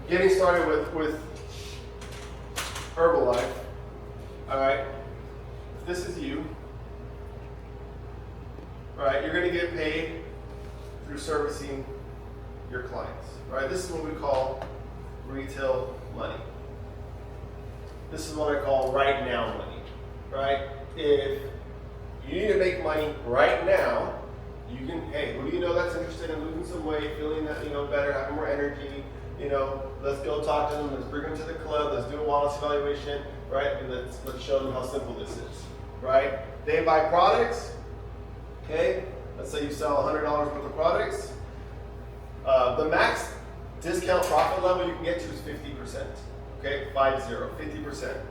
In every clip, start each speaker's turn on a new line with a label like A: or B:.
A: getting started with Herbalife, all right, if this is you, all right, you're going to get paid through servicing your clients, right? This is what we call retail money. This is what I call right now money, right? If you need to make money right now, you can, hey, who do you know that's interested in losing some weight, feeling that, better, having more energy, let's go talk to them, let's bring them to the club, let's do a wellness evaluation, right? And let's show them how simple this is, right? They buy products, okay? Let's say you sell $100 worth of products. The max discount profit level you can get to is 50%, okay? 50%.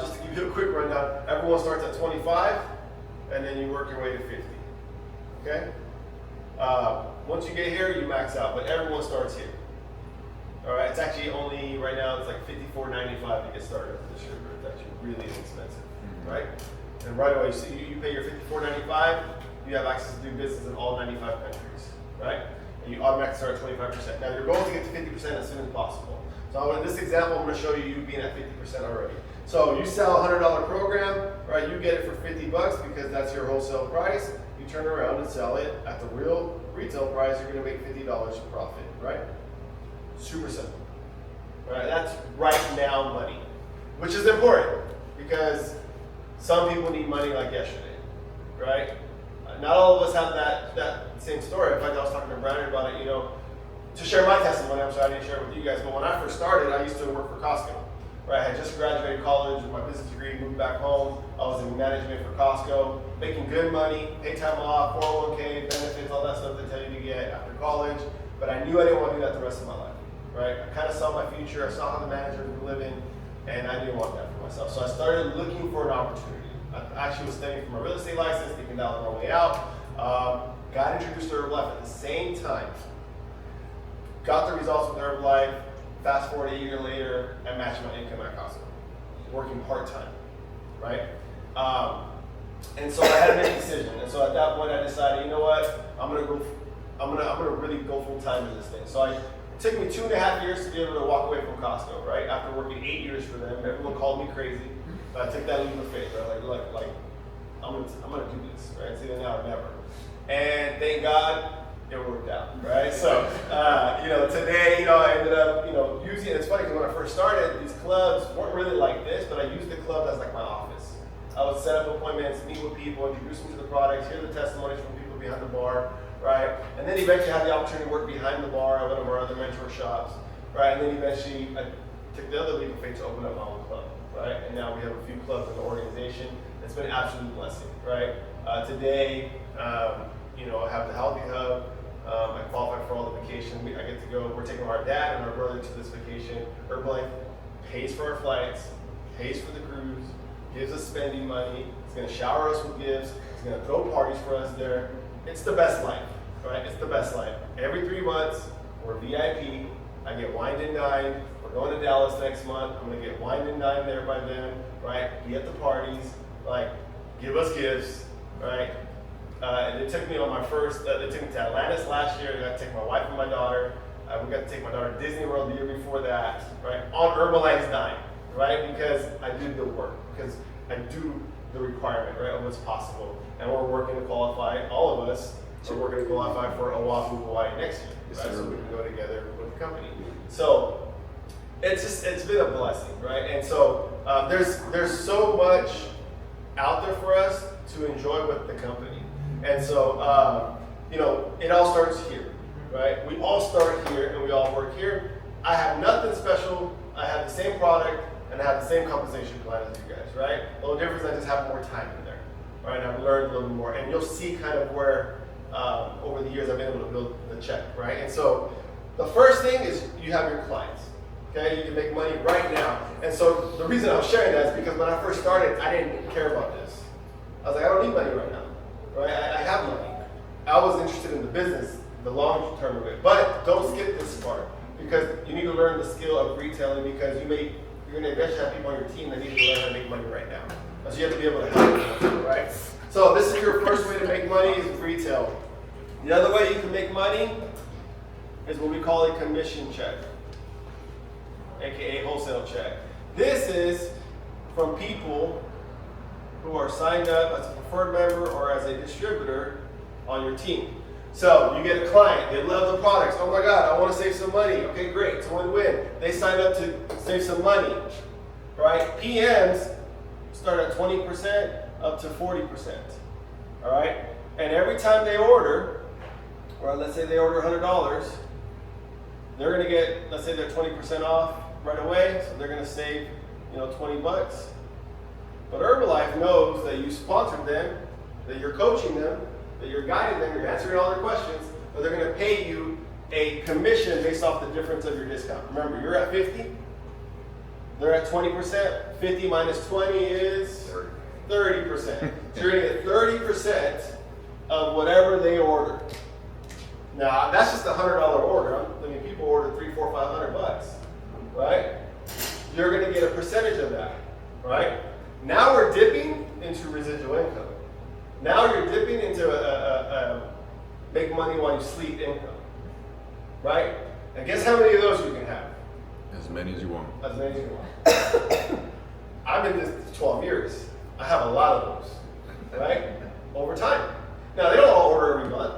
A: Just to give you a quick rundown, everyone starts at 25, and then you work your way to 50, okay? Once you get here, you max out, but everyone starts here. All right, it's actually only, right now, it's like $54.95 to get started with this sugar. It's actually really inexpensive, right? And right away, you pay your $54.95, you have access to do business in all 95 countries, right? And you automatically start at 25%. Now, your goal is to get to 50% as soon as possible. So in this example, I'm going to show you being at 50% already. So you sell a $100 program, right? You get it for $50 because that's your wholesale price. You turn around and sell it at the real retail price, you're going to make $50 in profit, right? Super simple, right? That's right now money, which is important because some people need money like yesterday, right? Not all of us have that same story. In fact, I was talking to Brandon about it, to share my testimony. I'm sorry I didn't share it with you guys, but when I first started, I used to work for Costco, right? I had just graduated college with my business degree, moved back home. I was in management for Costco, making good money, pay time off, 401k, benefits, all that stuff they tell you to get after college. But I knew I didn't want to do that the rest of my life, right? I kind of saw my future. I saw how the managers were living, and I didn't want that for myself. So I started looking for an opportunity. I actually was studying for my real estate license, thinking that was my way out. Got introduced to Herbalife at the same time. Got the results with Herbalife. Fast forward a year later, I matched my income at Costco, working part-time, right? And so I had to make a decision. And so at that point, I decided, you know what? I'm gonna really go full-time in this thing. So it took me 2.5 years to be able to walk away from Costco, right? After working 8 years for them, everyone called me crazy. But I took that leap of faith, right? Like I'm gonna do this, right? It's either now or never. And thank God it worked out, right? So, today, I ended up, using it. It's funny because when I first started, these clubs weren't really like this, but I used the club as like my office. I would set up appointments, meet with people, introduce them to the products, hear the testimonies from people behind the bar, right? And then eventually I had the opportunity to work behind the bar at one of our other mentor shops, right? And then eventually I took the other leap of faith to open up my own club, right? And now we have a few clubs in the organization. It's been an absolute blessing, right? Today, I have the Healthy Hub. I qualify for all the vacation. I get to go. We're taking our dad and our brother to this vacation. Herbalife pays for our flights, pays for the cruise, gives us spending money. It's going to shower us with gifts. It's going to throw parties for us there. It's the best life, right? It's the best life. Every 3 months, we're VIP. I get wined and dined. We're going to Dallas next month. I'm going to get wined and dined there by them, right? Be at the parties, like, give us gifts, right? And it took me on my first, it took me to Atlantis last year. I got to take my wife and my daughter. We got to take my daughter to Disney World the year before that, right? On Herbalife's dime, right? Because I did the work, because I do the requirement, right, of what's possible. And we're working to qualify, all of us are working to qualify for Oahu, Hawaii next year, right? So we can go together with the company. So it's been a blessing, right? And so there's so much out there for us to enjoy with the company. And so, it all starts here, right? We all start here and we all work here. I have nothing special. I have the same product and I have the same compensation plan as you guys, right? The only difference is I just have more time in there, right? And I've learned a little more. And you'll see kind of where, over the years, I've been able to build the check, right? And so the first thing is you have your clients, okay? You can make money right now. And so the reason I'm sharing that is because when I first started, I didn't care about this. I was like, I don't need money right now. Right? I have money. I was interested in the business, the long term of it. But don't skip this part because you need to learn the skill of retailing because you're going to eventually have people on your team that need to learn how to make money right now. So you have to be able to help them, right? So this is your first way to make money is retail. The other way you can make money is what we call a commission check. aka wholesale check. This is from people who are signed up as a preferred member or as a distributor on your team. So you get a client, they love the products. Oh my God, I want to save some money. Okay, great, it's a win-win. They sign up to save some money, right? PMs start at 20% up to 40%, all right? And every time they order, or let's say they order $100, they're going to get, let's say they're 20% off right away, so they're going to save, 20 bucks. But Herbalife knows that you sponsored them, that you're coaching them, that you're guiding them, you're answering all their questions, but they're going to pay you a commission based off the difference of your discount. Remember, you're at 50, they're at 20%. 50 minus 20 is 30%. So you're going to get 30% of whatever they order. Now, that's just a $100 order. I mean, people order $300, $400, $500, right? You're going to get a percentage of that, right? Now we're dipping into residual income. Now you're dipping into a make money while you sleep income, right? And guess how many of those you can have?
B: As many as you want.
A: As many as you want. I've been this 12 years. I have a lot of those, right? Over time. Now they don't all order every month,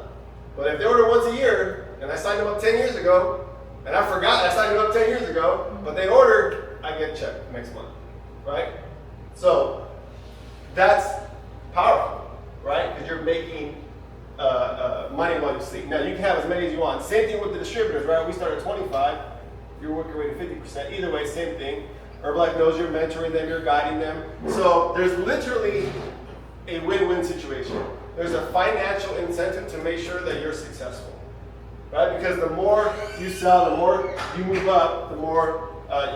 A: but if they order once a year, and I signed them up 10 years ago, and I forgot I signed them up 10 years ago, but they ordered, I get a check next month, right? So that's powerful. Right? Because you're making money while you sleep. Now, you can have as many as you want. Same thing with the distributors, right? We start at 25. You're working rate at 50%. Either way, same thing. Herbalife knows you're mentoring them, you're guiding them. So there's literally a win-win situation. There's a financial incentive to make sure that you're successful. Right? Because the more you sell, the more you move up, the more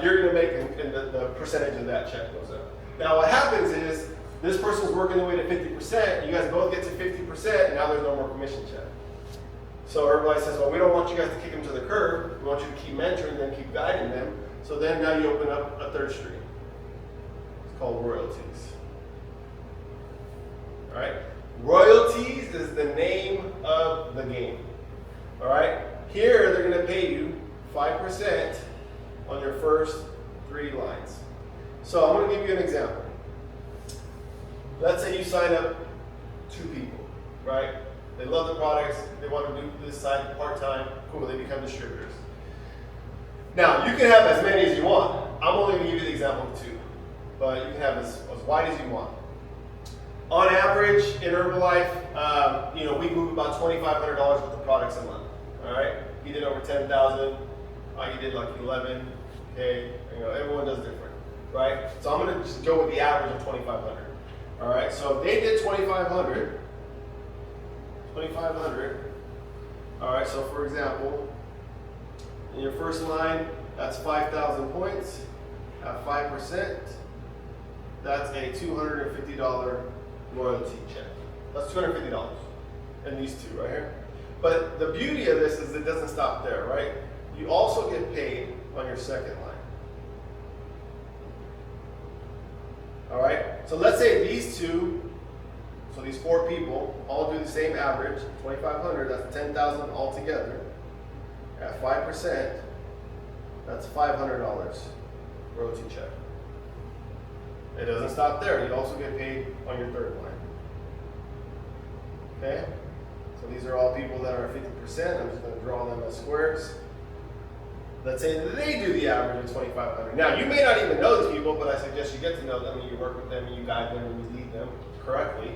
A: you're going to make, and the percentage of that check goes up. Now, what happens is, this person's working their way to 50%, you guys both get to 50%, and now there's no more commission check. So Herbalife says, well, we don't want you guys to kick them to the curb. We want you to keep mentoring them, keep guiding them. So then now you open up a third stream. It's called royalties. All right? Royalties is the name of the game. All right? Here, they're going to pay you 5% on your first 3 lines. So I'm going to give you an example. Let's say you sign up 2 people, right? They love the products, they want to do this side part-time, cool, they become distributors. Now, you can have as many as you want. I'm only going to give you the example of 2, but you can have as wide as you want. On average, in Herbalife, we move about $2,500 worth of products a month, all right? He did over 10,000, he did like 11, okay? Everyone does different, right? So I'm going to just go with the average of 2,500. All right, so if they did 2,500. All right, so for example, in your first line, that's 5,000 points at 5%. That's a $250 royalty check. That's $250 in these 2 right here. But the beauty of this is it doesn't stop there, right? You also get paid on your second line. All right, so let's say these 2, so these 4 people, all do the same average, 2,500, that's 10,000 altogether. At 5%, that's $500 royalty check. It doesn't stop there, you also get paid on your third line. Okay, so these are all people that are at 50%, I'm just going to draw them as squares. Let's say that they do the average of 2,500. Now, you may not even know these people, but I suggest you get to know them and you work with them and you guide them and you lead them correctly.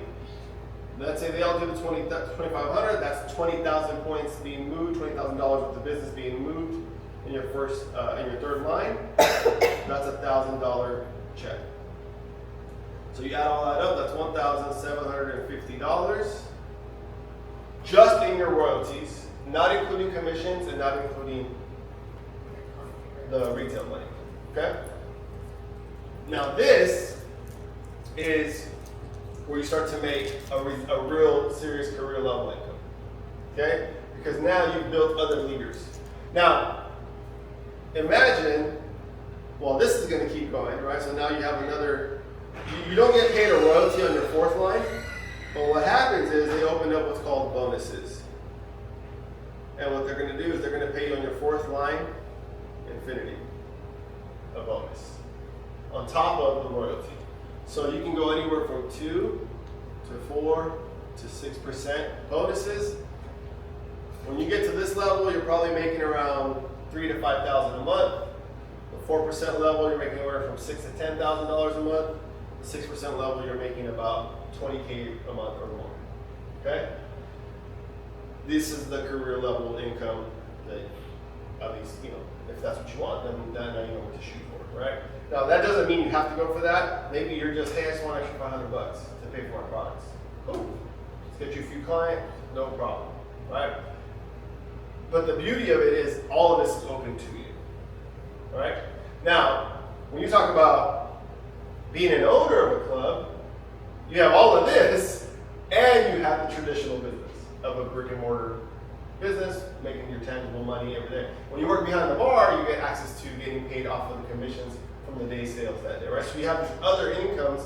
A: Let's say they all do the 2,500. That's 20,000 points being moved, $20,000 worth of business being moved in your third line. That's a $1,000 check. So you add all that up. That's $1,750 just in your royalties, not including commissions and not including the retail money, okay? Now this is where you start to make a real serious career level income, okay? Because now you've built other leaders. Now, imagine, well, this is gonna keep going, right? So now you have another, you don't get paid a royalty on your 4th line, but what happens is they open up what's called bonuses. And what they're gonna do is they're gonna pay you on your 4th line infinity. a bonus on top of the royalty. So you can go anywhere from 2 to 4 to 6% bonuses. When you get to this level, you're probably making around $3,000 to $5,000 a month. The 4% level, you're making anywhere from $6,000 to $10,000 a month. The 6% level, you're making about $20K a month or more. Okay? This is the career level income that, at least, if that's what you want, then now you know what to shoot for, right? Now that doesn't mean you have to go for that. Maybe you're just, hey, I just want an extra $500 to pay for my products. Cool. Let's get you a few clients, no problem, right? But the beauty of it is all of this is open to you, right? Now, when you talk about being an owner of a club, you have all of this, and you have the traditional business of a brick and mortar business, making your tangible money every day. When you work behind the bar, you get access to getting paid off of the commissions from the day sales that day, right? So you have these other incomes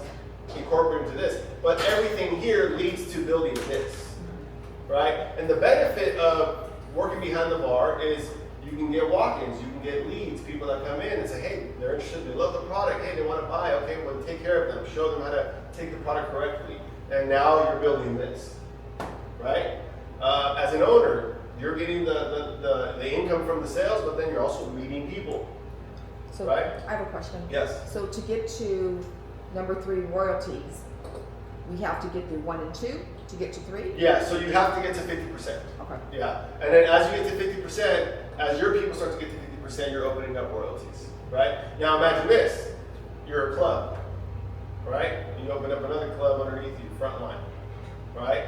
A: incorporated into this, but everything here leads to building this, right? And the benefit of working behind the bar is you can get walk-ins, you can get leads, people that come in and say, hey, they're interested, they love the product, hey, they want to buy, okay, well, take care of them, show them how to take the product correctly, and now you're building this, right? As an owner, you're getting the income from the sales, but then you're also meeting people,
C: So
A: right?
C: I have a question.
A: Yes.
C: So to get to number 3, royalties, we have to get through 1 and 2 to get to 3?
A: Yeah, so you have to get to 50%.
C: Okay.
A: Yeah, and then as you get to 50%, as your people start to get to 50%, you're opening up royalties, right? Now imagine this, you're a club, right? You open up another club underneath you, Frontline, right?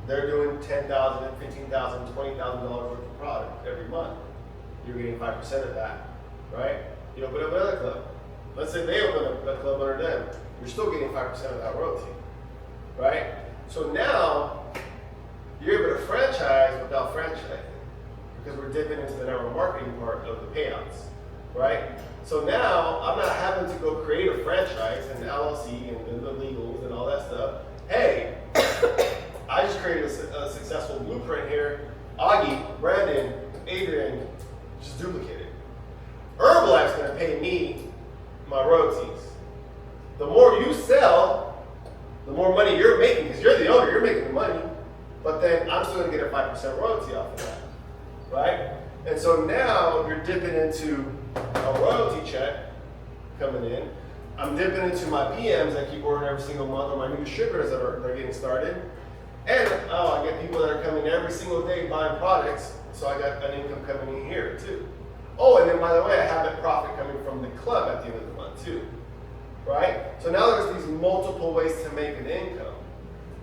A: They're doing $10,000, $15,000, $20,000 worth of product every month. You're getting 5% of that, right? You open up another club. Let's say they open up a club under them. You're still getting 5% of that royalty, right? So now, you're able to franchise without franchising because we're dipping into the network marketing part of the payouts, right? So now, I'm not having to go create a franchise and LLC and the legals and all that stuff. Hey, I just created a successful blueprint here. Augie, Brandon, Adrian, just duplicate it. Herbalife's gonna pay me my royalties. The more you sell, the more money you're making, because you're the owner, you're making the money, but then I'm still gonna get a 5% royalty off of that, right? And so now you're dipping into a royalty check coming in. I'm dipping into my PMs that keep ordering every single month, or my new distributors that are getting started. And I get people that are coming every single day buying products, so I got an income coming in here too. Oh, and then by the way, I have a profit coming from the club at the end of the month too, right? So now there's these multiple ways to make an income,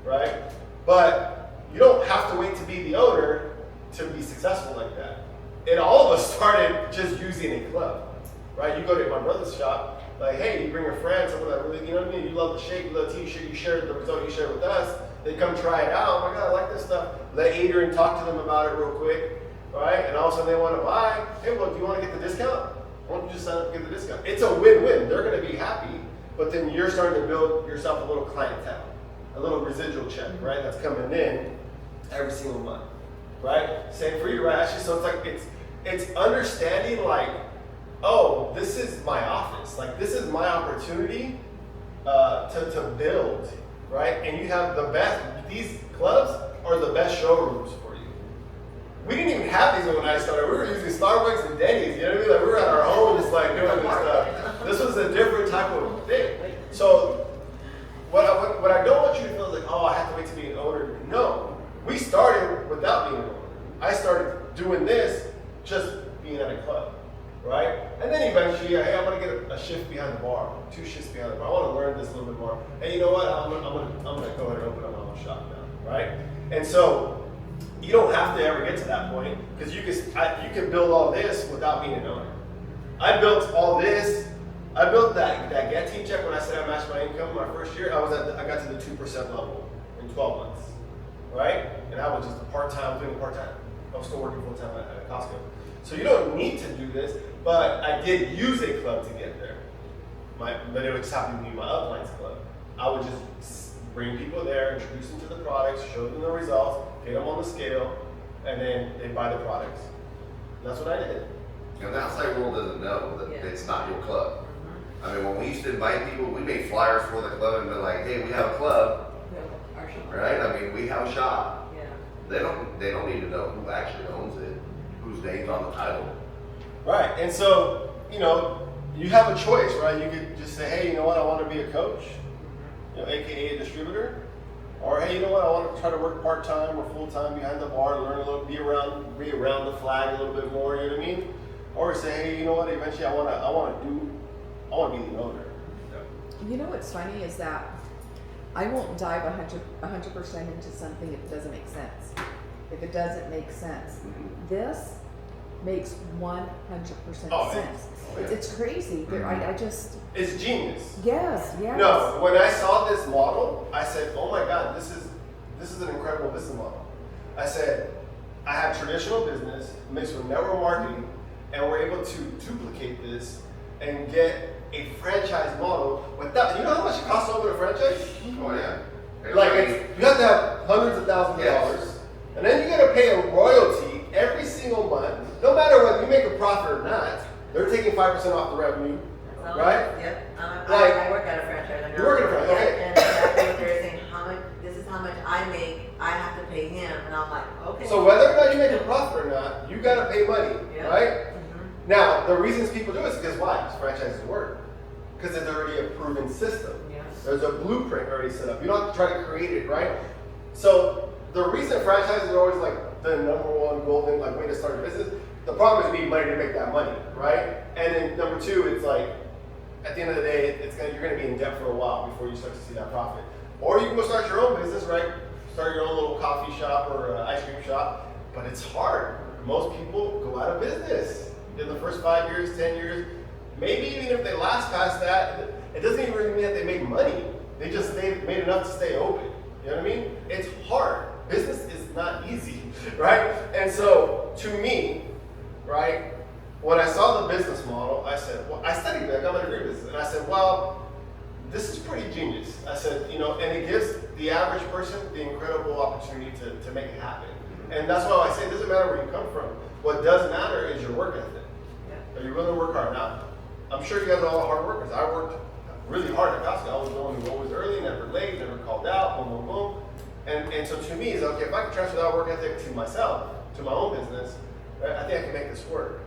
A: right? But you don't have to wait to be the owner to be successful like that. And all of us started just using a club, right? You go to my brother's shop, like, hey, you bring a friend, someone that really, you know what I mean? You love the shake, you love the tea, you share the result, you share it with us. They come try it out. Oh my God, I like this stuff. Let Adrian talk to them about it real quick, right? And all of a sudden they want to buy. Hey, well, do you want to get the discount? Why don't you just sign up and get the discount? It's a win-win. They're going to be happy, but then you're starting to build yourself a little clientele, a little residual check, right? That's coming in every single month, right? Same for you, right? Actually, so it's like it's understanding like, oh, this is my office. Like this is my opportunity to build. Right? And you have the best, these clubs are the best showrooms for you. We didn't even have these when I started. We were using Starbucks and Denny's, you know what I mean? Like we were at our home just like doing this stuff. This was a different type of thing. So what I don't want you to feel is like, oh, I have to wait to be an owner. No, we started without being an owner. I started doing this just being at a club. Right? And then eventually, hey, I'm gonna get a shift behind the bar, 2 shifts behind the bar. I want to learn this a little bit more. And you know what? I'm gonna go ahead and open up my own shop now, right? And so you don't have to ever get to that point because you can build all this without being an owner. I built all this. I built that get team check when I said I matched my income my first year. I got to the 2% level in 12 months, right? And I was just doing part-time. I was still working full-time at Costco. So you don't need to do this, but I did use a club to get there. But it would just happen to be my uplines club. I would just bring people there, introduce them to the products, show them the results, get them on the scale, and then they buy the products. That's what I did.
D: And the outside world doesn't know that
E: Yeah.
D: it's not your club.
E: Mhm.
D: I mean, when we used to invite people, we made flyers for the club and be like, hey, we have a club,
E: Yeah, our shop.
D: right? I mean, we have a shop.
E: Yeah.
D: They don't need to know who actually owns it, whose name's on the title.
A: Right. And so, you have a choice, right? You could just say, hey, you know what, I want to be a coach, AKA a distributor. Or hey, you know what, I want to try to work part-time or full-time behind the bar, learn a little, be around the flag a little bit more, you know what I mean? Or say, hey, you know what, eventually I want to be the owner.
C: You know what's funny is that I won't dive 100% into something if it doesn't make sense. If it doesn't make sense, this makes 100%
A: Oh,
C: sense.
D: yeah.
C: It's crazy. I just
A: It's genius.
C: yes.
A: No, when I saw this model, I said, oh my God, this is an incredible business model. I said, I have traditional business mixed with network marketing, and we're able to duplicate this and get a franchise model without, you know how much it costs to open a franchise?
D: Oh yeah.
A: Like, you have to have hundreds of thousands of
D: Yes.
A: dollars, and then you gotta pay a royalty every single month. No matter whether you make a profit or not, they're taking 5% off the revenue,
E: So,
A: right?
E: Yep.
A: Like-
E: I work at a franchise. I know.
A: You work at a franchise,
E: Yeah,
A: okay.
E: And exactly what they're saying, this is how much I make, I have to pay him, and I'm like, okay.
A: So whether or not you make a profit or not, you gotta pay money,
E: Yeah.
A: right?
E: Mhm.
A: Now, the reasons people do it is because why? Because franchises work. Because it's already a proven system.
E: Yeah.
A: There's a blueprint already set up. You don't have to try to create it, right? So the reason franchises are always like the number one golden way to start a business, the problem is you need money to make that money, right? And then number two, it's like at the end of the day, you're gonna be in debt for a while before you start to see that profit. Or you can go start your own business, right? Start your own little coffee shop or ice cream shop, but it's hard. Most people go out of business in the first 5 years, 10 years. Maybe even if they last past that, it doesn't even really mean that they make money. They just made enough to stay open. You know what I mean? It's hard. Business is not easy, right? And so, to me, right, when I saw the business model, I said, well, I studied that, I got my degree in business, and I said, well, this is pretty genius. I said, and it gives the average person the incredible opportunity to make it happen. And that's why I say it doesn't matter where you come from. What does matter is your work ethic.
E: Yeah.
A: Are you willing to work hard? Now, I'm sure you guys are all hard workers. I worked really hard at Costco. I was the one who always early, never late, never called out, boom, boom, boom. And so to me, it's okay, if I can transfer that work ethic to myself, to my own business, right, I think I can make this work.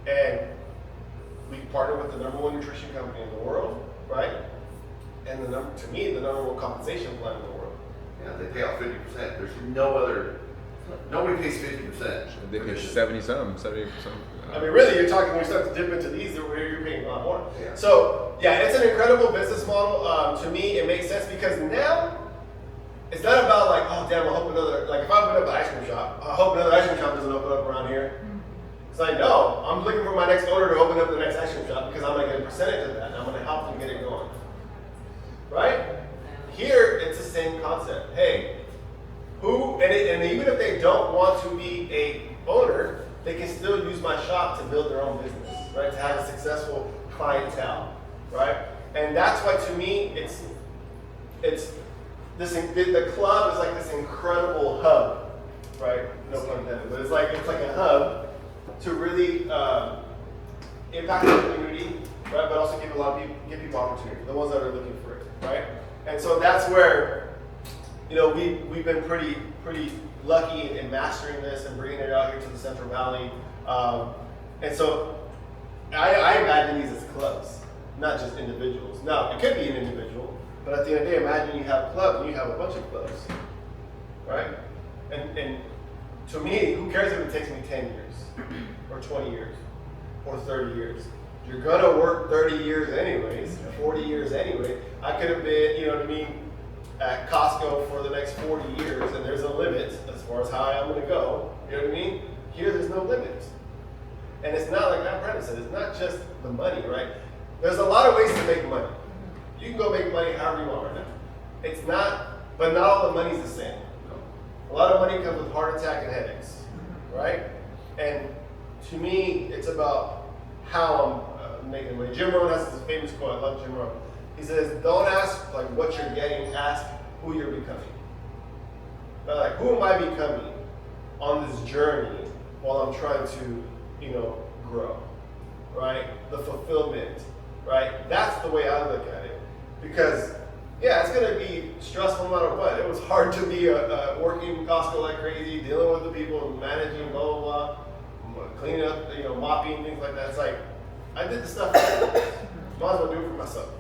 A: And we partner with the number one nutrition company in the world, right? And to me, the number one compensation plan in the world.
D: Yeah, they pay out 50%. There's nobody pays 50%.
B: They pay 70-some, 70%.
A: I mean, really, you're talking when you start to dip into these, where you're paying a lot more.
D: Yeah.
A: So, yeah, it's an incredible business model. To me, it makes sense because now it's not about like, oh, damn, I hope if I open up an ice cream shop, I hope another ice cream shop doesn't open up around here. It's like, no, I'm looking for my next owner to open up the next ice cream shop because I'm going to get a percentage of that and I'm going to help them get it going. Right? Here, it's the same concept. Hey, and even if they don't want to be a owner, they can still use my shop to build their own business, right? To have a successful clientele, right? And that's why, to me, the club is like this incredible hub, right? No pun intended, but it's like a hub to really impact the community, right? But also give people opportunity, the ones that are looking for it, right? And so that's where, we've been pretty lucky in mastering this and bringing it out here to the Central Valley. And so I imagine these as clubs, not just individuals. Now, it could be an individual, but at the end of the day, imagine you have clubs and you have a bunch of clubs, right? And to me, who cares if it takes me 10 years or 20 years or 30 years? You're gonna work 30 years anyways, 40 years anyway. I could have been, at Costco for the next 40 years, and there's a limit as far as how I'm gonna go. You know what I mean? Here, there's no limit. And it's not like that premise said, it's not just the money, right? There's a lot of ways to make money. You can go make money however you want right now. It's not, but not all the money's the same. A lot of money comes with heart attack and headaches, right? And to me, it's about how I'm making money. Jim Rohn has this famous quote. I love Jim Rohn. He says, "Don't ask what you're getting. Ask who you're becoming." But who am I becoming on this journey while I'm trying to, grow? right? The fulfillment, right? That's the way I look at it. Because, yeah, it's gonna be stressful no matter what. It was hard to be working Costco like crazy, dealing with the people, managing, blah, blah, blah, cleaning up, mopping, things like that. It's like, I did the stuff. Might as well do it for myself,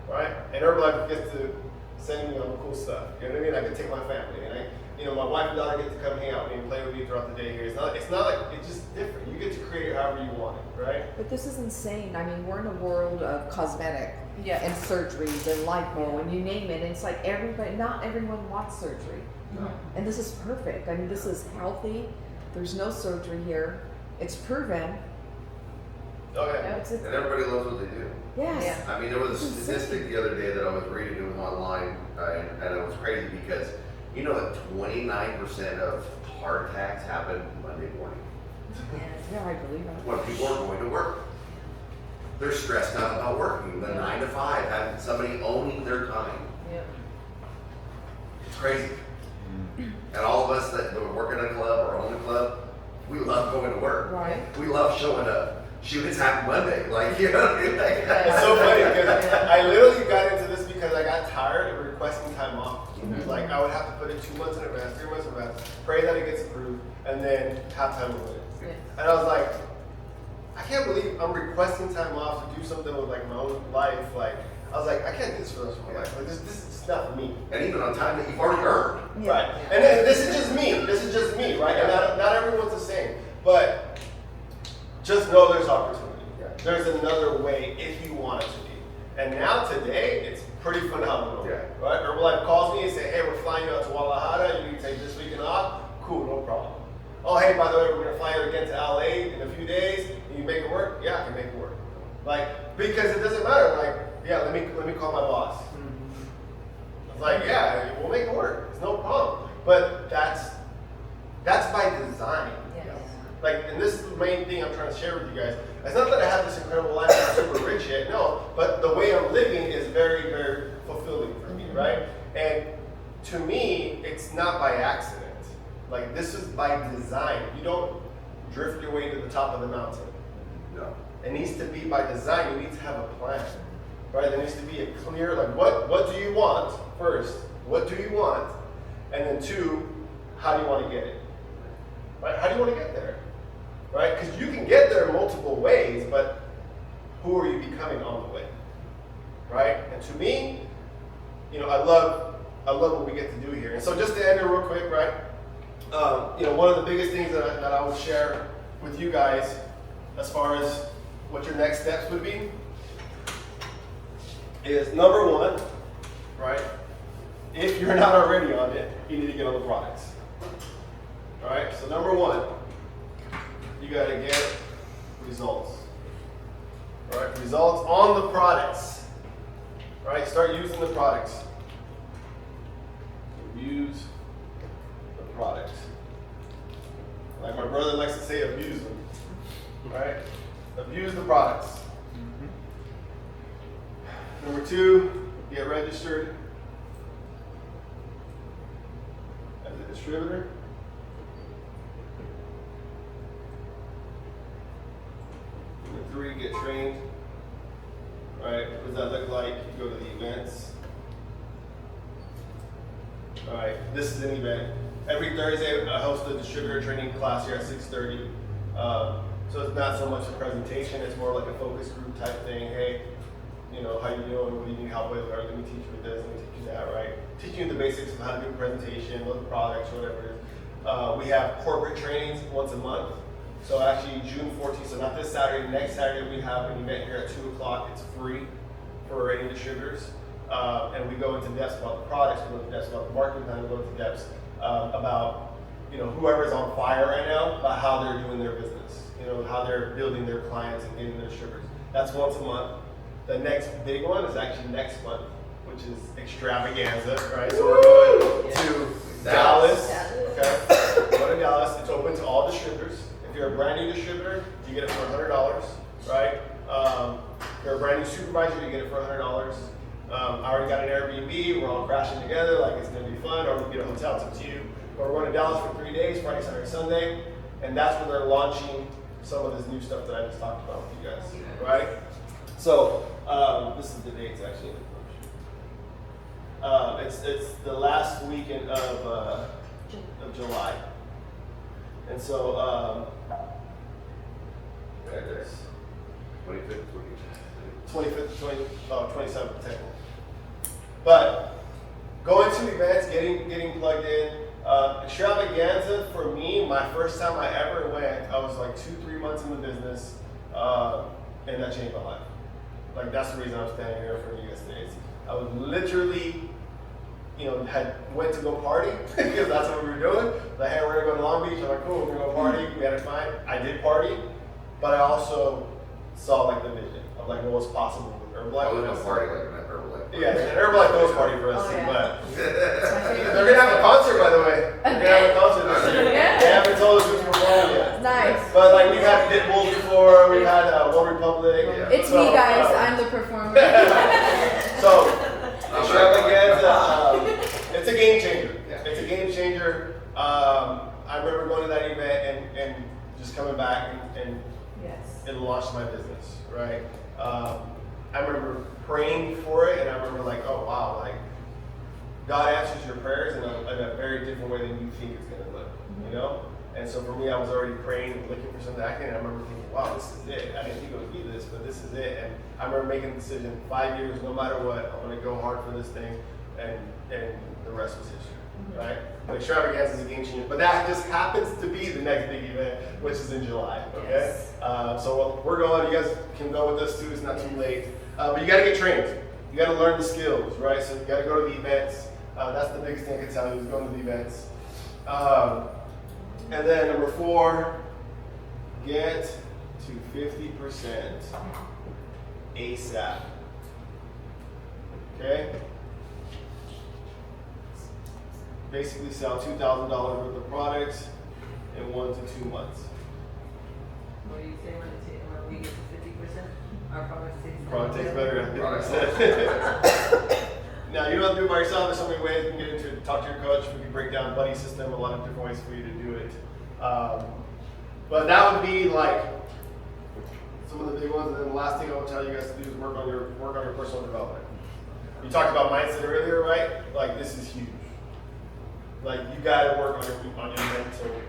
A: right? And Herbalife gets to send me cool stuff. You know what I mean? I can take my family, and my wife and daughter get to come hang out with me and play with me throughout the day here. It's not like, it's just different. You get to create it however you want it, right?
C: But this is insane. I mean, we're in a world of cosmetic
F: Yeah.
C: and surgeries and lipo and you name it. And it's like not everyone wants surgery.
D: No.
C: And this is perfect. I mean, this is healthy. There's no surgery here. It's proven.
A: Oh yeah.
C: It's
D: And everybody loves what they do.
C: yes.
F: Yeah.
D: I mean, there was a statistic the other day that I was reading, it was online, and it was crazy because you know that 29% of heart attacks happen Monday morning
C: Yeah, I believe it.
D: when people are going to work. They're stressed out about working, the 9 to 5, having somebody owning their time.
F: Yep.
D: It's crazy. And all of us that work in a club or own a club, we love going to work.
C: Right.
D: We love showing up. Shoot, it's Happy Monday. Like, you know, like,
A: It's so funny because I literally got into this because I got tired of requesting time off. Like I would have to put it 2 months in advance, 3 months in advance, pray that it gets approved, and then have time with it.
F: Yeah.
A: And I was like, I can't believe I'm requesting time off to do something with like my own life. Like I was like, I can't do this for the rest of my life. Like this is just not for me.
D: and even on time that you've already earned.
C: Yeah.
A: Right. And then, this is just me. This is just me, right? And not everyone's the same. But just know there's opportunity. There's another way if you want it to be. And now today, it's pretty phenomenal.
D: Yeah.
A: Right? Herbalife calls me and say, hey, we're flying you out to Guadalajara. You can take this weekend off. Cool, no problem. Oh, hey, by the way, we're gonna fly you again to LA in a few days. Can you make it work? Yeah, I can make it work. Like, because it doesn't matter. Like, yeah, let me call my boss. It's like, yeah, we'll make it work. It's no problem. But that's by design.
F: Yes.
A: Like, and this is the main thing I'm trying to share with you guys. It's not that I have this incredible life and I'm super rich yet, no. But the way I'm living is very, very fulfilling for me, right? And to me, it's not by accident. Like, this is by design. You don't drift your way to the top of the mountain.
D: No.
A: It needs to be by design. You need to have a plan, right? There needs to be a clear, like, what do you want first? What do you want? And then two, how do you want to get it? Right? How do you want to get there? Right? Because you can get there multiple ways, but who are you becoming on the way? Right? And to me, I love what we get to do here. And so just to end it real quick, right? One of the biggest things that I would share with you guys as far as what your next steps would be is number one, right? If you're not already on it, you need to get on the products. All right, so number one, you got to get results. All right, results on the products. All right, start using the products. Use the products. Like my brother likes to say, abuse them. All right, abuse the products. Number two, get registered as a distributor. Number three, get trained. All right, what does that look like? You go to the events. All right, this is an event. Every Thursday, I host a distributor training class here at 6:30. So it's not so much a presentation, it's more like a focus group type thing. Hey, how you doing? What do you need help with? Or let me teach you this, let me teach you that, right? Teaching you the basics of how to do a presentation, what the products, whatever it is. We have corporate trainings once a month. So actually June 14th, so not this Saturday, next Saturday we have an event here at 2 o'clock. It's free for any distributors. And we go into depth about the products, we go into depth about the marketing plan, we go into depth about whoever's on fire right now, about how they're doing their business, how they're building their clients and getting their distributors. That's once a month. The next big one is actually next month, which is extravaganza, right? So we're going to Dallas. Okay, we're going to Dallas. It's open to all distributors. If you're a brand new distributor, you get it for $100, right? If you're a brand new supervisor, you get it for $100. I already got an Airbnb. We're all crashing together, like it's gonna be fun. Or we get a hotel, it's up to you. But we're going to Dallas for 3 days, Friday, Saturday, Sunday, and that's where they're launching some of this new stuff that I just talked about with you guys, right? So this is the dates actually. It's the last weekend of July, and so there it is.
D: 25th,
A: 25th, 27th technically. But going to events, getting plugged in. Extravaganza for me, my first time I ever went, I was like 2-3 months in the business, and that changed my life. Like that's the reason I'm standing here for you guys today. I was literally, went to go party because that's what we were doing. Like, hey, we're gonna go to Long Beach. I'm like, cool, we're gonna go party. We had it fine. I did party, but I also saw like the vision of like what was possible with Herbalife.
D: I was in a party like an Herbalife.
A: Yeah, an Herbalife goes party for us
E: Oh,
A: too,
E: yeah.
A: but
C: They're
A: they're gonna have a concert, by the way. They're gonna have a concert this year.
C: Yeah.
A: They haven't told us who's performing yet.
C: Nice.
A: But like we've had Pit Bulls before, we've had One Republic.
D: Yeah.
C: It's me, guys. I'm the performer.
A: So Extravaganza, it's a game changer.
D: Yeah.
A: It's a game changer. I remember going to that event and just coming back and
C: Yes.
A: it launched my business, right? I remember praying for it, and I remember like, oh wow, like God answers your prayers in a very different way than you think it's gonna look, you know? And so for me, I was already praying and looking for something acting, and I remember thinking, wow, this is it. I didn't think it would be this, but this is it. And I remember making the decision, 5 years, no matter what, I'm gonna go hard for this thing, and the rest was history, right? But Extravaganza is a game changer, but that just happens to be the next big event, which is in July, okay?
C: Yes.
A: So we're going, you guys can go with us too, it's not too late. But you gotta get trained. You gotta learn the skills, right? So you gotta go to the events. That's the biggest thing I can tell you is going to the events. And then number 4, get to 50% ASAP. Okay? Basically sell $2,000 worth of products in 1 to 2 months.
E: What do you say when we get to 50%? Our product takes
A: Probably takes better than 50%. Now, you don't have to do it by yourself. There's so many ways you can get into it. Talk to your coach. We can break down buddy system, a lot of different ways for you to do it. But that would be like some of the big ones. And then the last thing I will tell you guys to do is work on your personal development. You talked about mindset earlier, right? Like this is huge. Like you got to work on your mental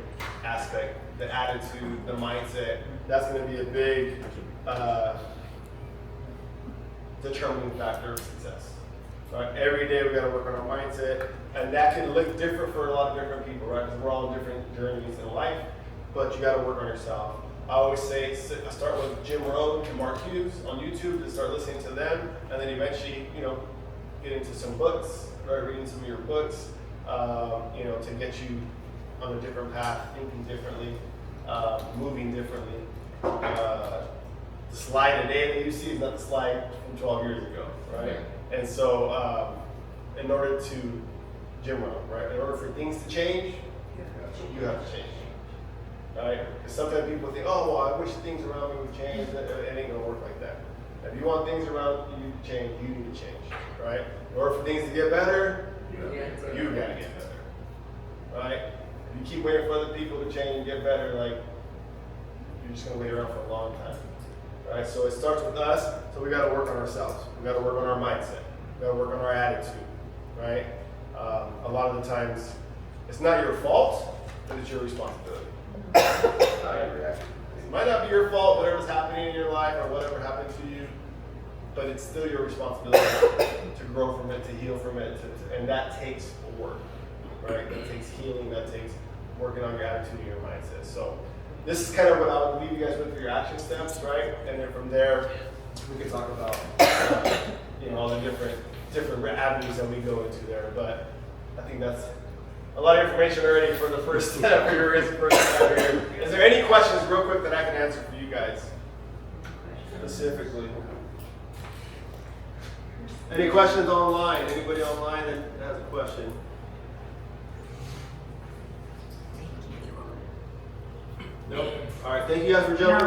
A: aspect, the attitude, the mindset. That's going to be a big determining factor of success. Right? Every day we got to work on our mindset, and that can look different for a lot of different people, right? Because we're all on different journeys in life, but you got to work on yourself. I always say, I start with Jim Rohn and Mark Hughes on YouTube to start listening to them, and then eventually, get into some books, right? Reading some of your books, to get you on a different path, thinking differently, moving differently. The slide today that you see is not the slide from 12 years ago, right? And so, in order to, Jim Rohn, right? In order for things to change, you have to change, right? Because sometimes people think, oh, well, I wish things around me would change. It ain't gonna work like that. If you want things around you to change, you need to change, right? In order for things to get better, you gotta get better, right? If you keep waiting for other people to change and get better, like, you're just gonna wait around for a long time. Right, so it starts with us, so we got to work on ourselves. We got to work on our mindset. We got to work on our attitude, right? A lot of the times, it's not your fault, but it's your responsibility. Right? It might not be your fault, whatever's happening in your life or whatever happened to you, but it's still your responsibility to grow from it, to heal from it, and that takes work, right? That takes healing, that takes working on your attitude and your mindset. So this is kind of what I would leave you guys with for your action steps, right? And then from there, we can talk about all the different avenues that we go into there. But I think that's a lot of information already for the first step for your first step here. Is there any questions, real quick, that I can answer for you guys specifically? Any questions online? Anybody online that has a question? Nope. All right. Thank you guys for jumping on.